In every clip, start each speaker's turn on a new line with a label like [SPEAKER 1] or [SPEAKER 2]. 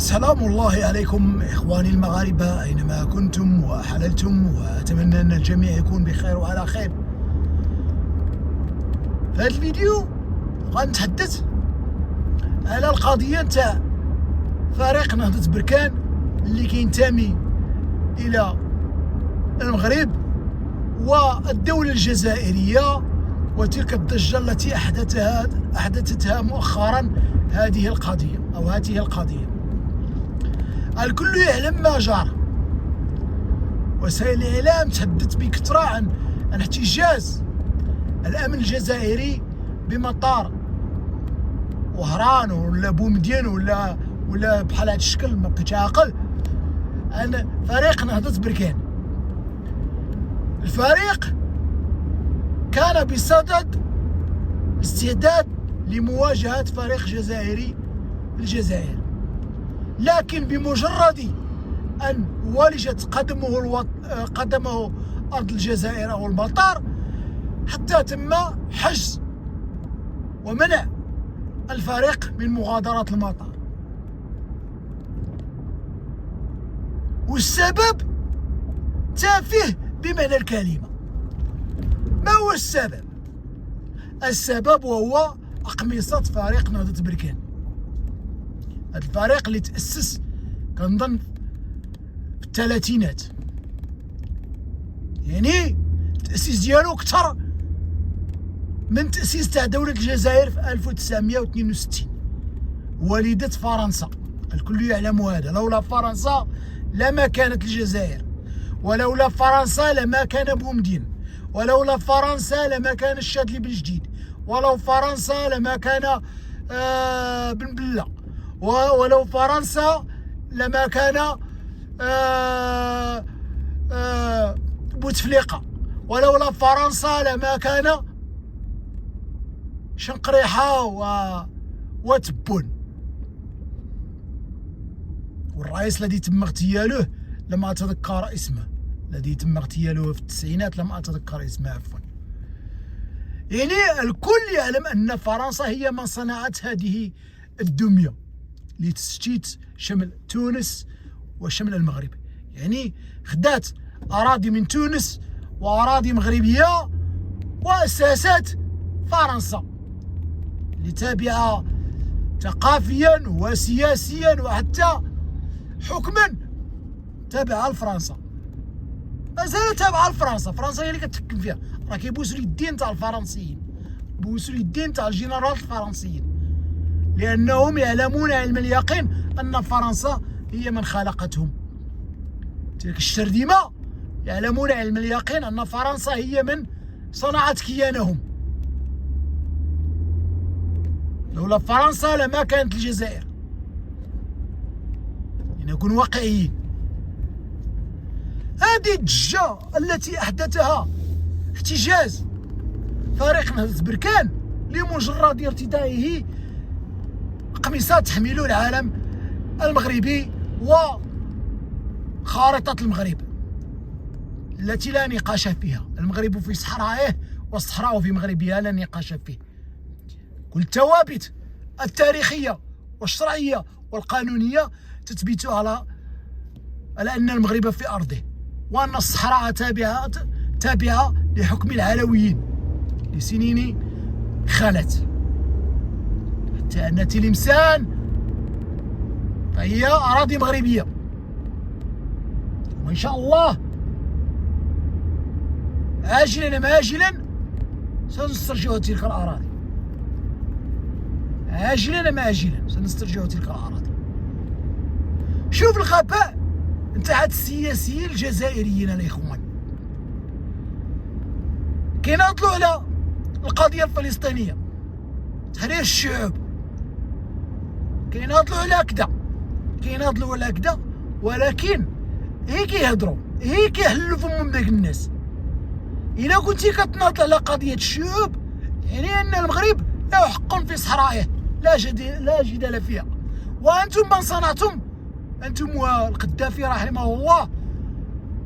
[SPEAKER 1] سلام الله عليكم إخواني المغاربة أينما كنتم وحللتم، وأتمنى أن الجميع يكون بخير وعلى خير. في هذا الفيديو غنتحدث على القضية نتاع فريق نهضة بركان اللي كينتمي إلى المغرب والدولة الجزائرية، وتلك الضجة التي أحدثتها مؤخرا هذه القضية. الكل يعلم ما جرى، وسائل الإعلام تحدث بكثرة عن احتجاز الأمن الجزائري بمطار وهران ولا بومدين ولا بحال هذا الشكل، ما بقيتش عاقل، عن فريق نهضة بركان. الفريق كان بصدد استعداد لمواجهة فريق جزائري في الجزائر، لكن بمجرد أن ولجت قدمه أرض الجزائر أو المطار حتى تم حجز ومنع الفريق من مغادرة المطار. والسبب تافه بمعنى الكلمة. ما هو السبب؟ السبب وهو أقمصة فريق نهضة بركان. هذا الفريق اللي تأسس كنظن في الثلاثينات، يعني التأسيس ديالو كثر من تأسيس تاع دولة الجزائر في 1962، وليدة فرنسا. الكل يعلم هذا. لولا فرنسا لما كانت الجزائر، ولولا فرنسا لما كان بومدين، ولولا فرنسا لما كان الشاذلي بن جديد، ولو فرنسا لما كان بن بلة، ولو فرنسا لما كان بوتفليقة، ولولا فرنسا لما كان شنقريحة وتبون. والرئيس الذي تم اغتياله لم أتذكر اسمه، الذي تم اغتياله في التسعينات لم أتذكر اسمه عفوا. يعني الكل يعلم أن فرنسا هي من صنعت هذه الدمية لتشتيت شمل تونس وشمل المغرب. يعني خدات أراضي من تونس وأراضي مغربية وأساسات فرنسا اللي تابعة ثقافيا وسياسيا وحتى حكما تابعة لفرنسا، مازال تابعة لفرنسا. فرنسا هي اللي كتحكم فيها، راه كيبوسوا اليدين تاع الفرنسيين، بوسوا اليدين تاع الجنرال الفرنسيين، لأنهم يعلمون علم اليقين أن فرنسا هي من خلقتهم. تلك الشرذمة يعلمون علم اليقين أن فرنسا هي من صنعت كيانهم. لولا فرنسا لما كانت الجزائر، لنكون واقعيين. هذه الضجة التي أحدثها احتجاز فريق نهضة بركان لمجرد ارتدائه قميصة تحمل العالم المغربي وخارطة المغرب التي لا نقاش فيها. المغرب في صحرائه والصحراء في مغربها لا نقاش فيه. كل الثوابت التاريخية والشرعية والقانونية تثبت على أن المغرب في أرضه، وأن الصحراء تابعة لحكم العلويين لسنين خلت، حتى أن تلمسان فهي أراضي مغربية. وإن شاء الله عاجلا أم آجلا سنسترجع تلك الأراضي، عاجلا أم آجلا سنسترجع تلك الأراضي. شوف الغباء نتاع السياسيين الجزائريين الإخوان، كيناضلوا على القضية الفلسطينية، تحرير الشعوب، كيناضلوا على كذا، ولكن هي كيهضروا، هي كيحلوا فمهم داك الناس. إلا كنتي كتناضل على قضية الشعوب، يعني أن المغرب له حق في صحرائه لا جدال فيها. وأنتم من صنعتم، أنتم والقذافي رحمه الله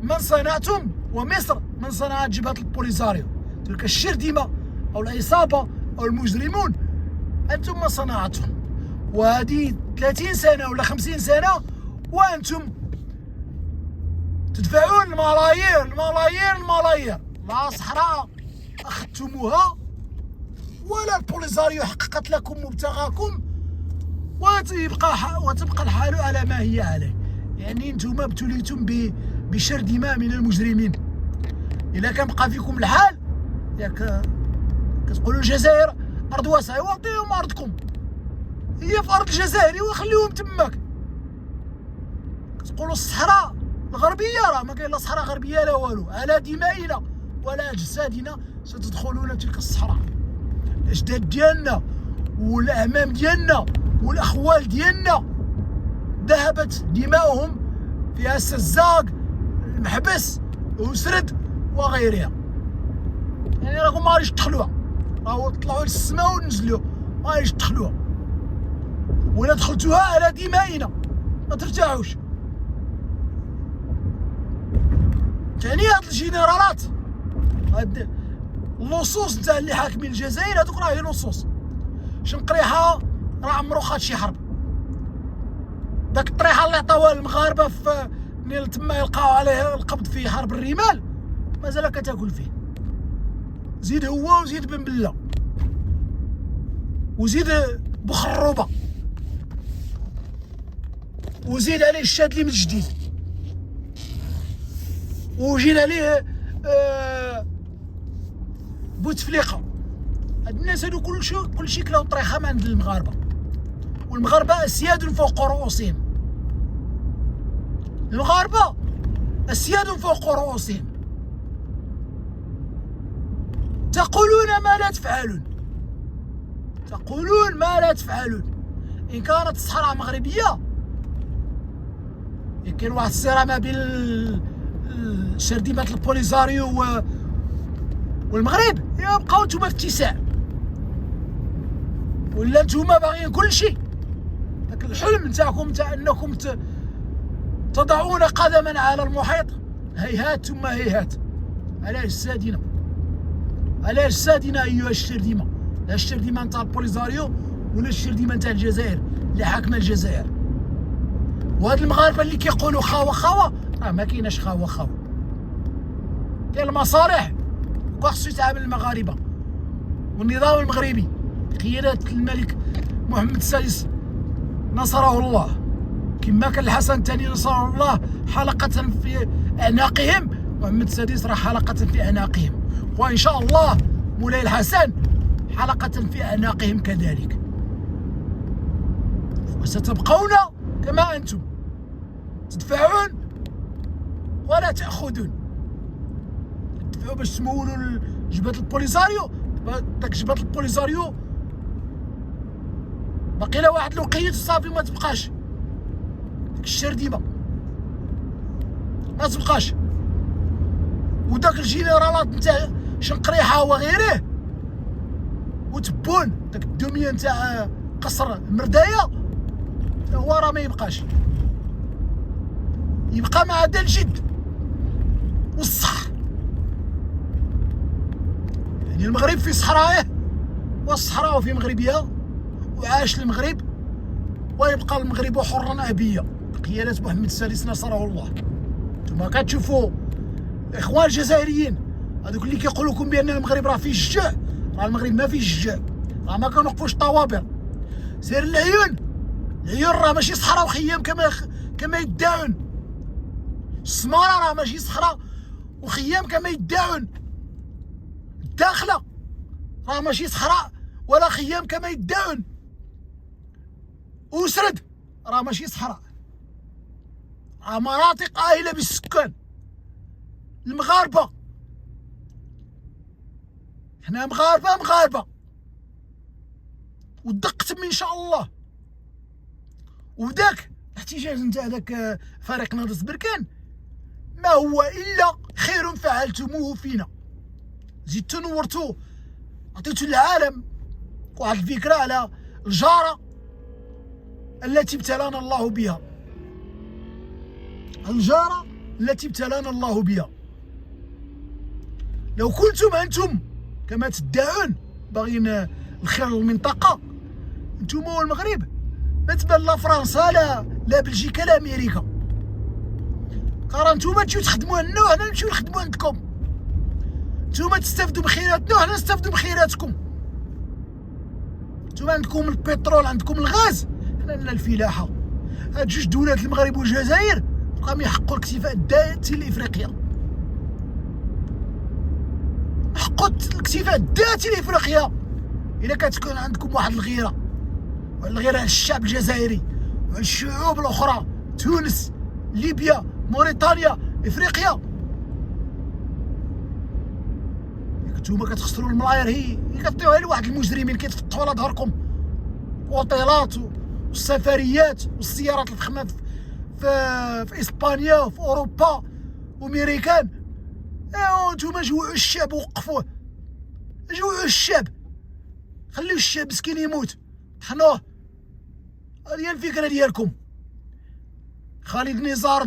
[SPEAKER 1] من صنعتم، ومصر من صنعت جبهة البوليساريو، تلك الشرذمة أو العصابة أو المجرمون، أنتم من صنعتهم. وهذه 30 سنة ولا 50 سنة وأنتم تدفعون الملايير. لا صحراء أخذتموها ولا البوليزاريو حققت لكم مبتغاكم، وتبقى الحال على ما هي عليه. يعني انتم ابتليتم بشر دماء من المجرمين. إلا كان بقى فيكم الحال ياك كتقولوا الجزائر أرض واسعة، وعطيهم أرضكم، هي في أرض الجزائر وخليهم تماك. كتقولوا الصحراء الغربية، راه ما كاين لا صحراء غربية لا والو. على دمائنا ولا أجسادنا ستدخلون تلك الصحراء. الأجداد ديالنا والأعمام ديالنا والأخوال ديالنا ذهبت دماؤهم في السزاق، المحبس، وسرد وغيرها. يعني راكم ما غاديش تدخلوها، راهو طلعوا للسماء ونزلوا، ما غاديش تدخلوها. ولا دخلتوها على دمائنا ما ترتاحوش. يعني هاد الجنرالات، هاد اللصوص نتاع اللي حاكمين الجزائر، هادوك راهي لصوص. شنقريحة راه عمرو خاد شي حرب. داك الطريحة اللي عطاوها المغاربة في نيل تما يلقاو عليه القبض في حرب الرمال، مازال كتاكل فيه. زيد هو وزيد بن بلة وزيد بخروبة وزيد عليه الشادلي من جديد، وجينا عليه بوتفليقة. هاد الناس هادو كلشي كلاو طريحة من عند المغاربة، والمغاربة أسياد فوق رؤوسهم. المغاربة أسياد فوق رؤوسهم. تقولون ما لا تفعلون، تقولون ما لا تفعلون. إن كانت الصحراء مغربية، كاين واحد الصراع ما بين شرديمات البوليزاريو والمغرب، يبقاو نتوما في اتساع، ولا نتوما باغيين كلشي. داك الحلم نتاعكم تاع انكم تضعون قدما على المحيط، هيهات ثم هيهات. علاش سادنا، علاش سادنا ايها الشرديمه؟ لا الشرديمه نتاع البوليزاريو ولا الشرديمه نتاع الجزائر اللي حاكمه الجزائر. وهاد المغاربه اللي كيقولوا خاوه راه ما كايناش خاوه. كاين المصالح وخصو يتعامل المغاربه. والنظام المغربي بقيادة الملك محمد السادس نصره الله، كما كان الحسن الثاني نصره الله حلقة في أعناقهم، محمد السادس راه حلقة في أعناقهم، وإن شاء الله مولاي الحسن حلقة في أعناقهم كذلك. وستبقون كما أنتم تدفعون ولا تأخذون. تدفعوا باش تمولوا جبهة البوليزاريو. داك جبهة البوليزاريو باقي لا واحد الوقيت صافي ما تبقاش. ديك الشرديمة ما تبقاش. وداك الجنرالات نتاع شنقريحة وغيره وتبون داك الدمية نتاع قصر المرداية هو راه ما يبقاش. يبقى مع دا الجد والصح. يعني المغرب في صحراءه والصحراء في مغربها، وعاش المغرب ويبقى المغرب حرا أبيا بقيادة محمد السادس نصره الله. نتوما كتشوفوا الاخوان الجزائريين هذوك اللي كيقولوا لكم بان المغرب راه فيه الشجاع، راه المغرب ما فيه الشجاع، راه ما كنوقفوش الطوابر. سير العيون راه ماشي صحراء وخيام كما يدعون. السمارة راه ماشي صحراء وخيام كما يدعون. الداخلة راه ماشي صحراء ولا خيام كما يدعون. وسرد راه ماشي صحراء، راه مناطق آهلة بالسكان. المغاربة حنا مغاربة ودق تم ان شاء الله. وداك الاحتجاج نتاع داك فريق نهضة بركان ما هو الا خير فعلتموه فينا. زدتو نورتو، عطيتو للعالم واحد الفكرة على الجارة التي ابتلانا الله بها. الجارة التي ابتلانا الله بها. لو كنتم أنتم كما تدعون باغيين الخير للمنطقة، أنتم والمغرب ما تبان لا فرنسا لا بلجيكا لا امريكا. راه نتوما تمشيو تخدموا عندنا وحنا نمشيو نخدموا عندكم. نتوما تستافدوا بخيراتنا وحنا نستافدوا بخيراتكم. نتوما عندكم البترول، عندكم الغاز، حنا لنا الفلاحه. هاد جوج دولات المغرب والجزائر بقاو يحقوا الاكتفاء الذاتي لافريقيا. حقوا الاكتفاء الذاتي لافريقيا الا كتكون عندكم واحد الغيره، الغيره على الشعب الجزائري وعلى الشعوب الاخرى، تونس، ليبيا، موريتانيا، افريقيا. نتوما كتخسروا الملاير، هي كتعطيوها لواحد المجرمين كيتفتحوا على ظهركم اوطيلات والسفريات والسيارات الفخمه في اسبانيا وفي اوروبا وميريكان. ايوا نتوما جوعوا الشعب ووقفوه، جوعوا الشعب، خليو الشعب مسكين يموت، طحنوه. هذه هي الفكره ديالكم. خالد نزار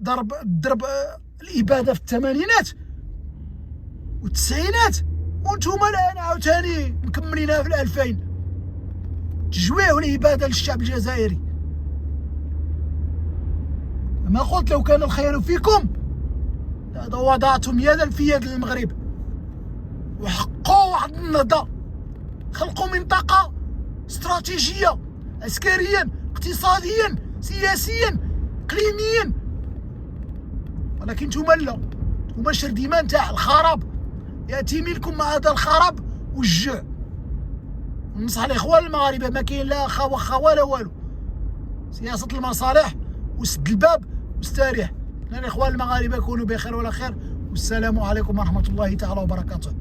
[SPEAKER 1] ضرب الاباده في الثمانينات والتسعينات، وانتوما الان عاوتاني مكملينها في 2000 تجويع الاباده للشعب الجزائري. ما قلت لو كان الخير فيكم وضعتم يدا في يد المغرب وحقوا واحد النهضه، خلقوا منطقه استراتيجيه عسكريا اقتصاديا سياسيا اقليميا. ولكن نتوما لا، نتوما شرديمان تاع الخراب ياتي منكم مع هذا الخراب والجوع. ننصح الاخوان المغاربه، ما كاين لا خا ولا والو، سياسه المصالح وسد الباب واستريح. الاخوان المغاربه كونوا بخير ولا خير، والسلام عليكم ورحمه الله تعالى وبركاته.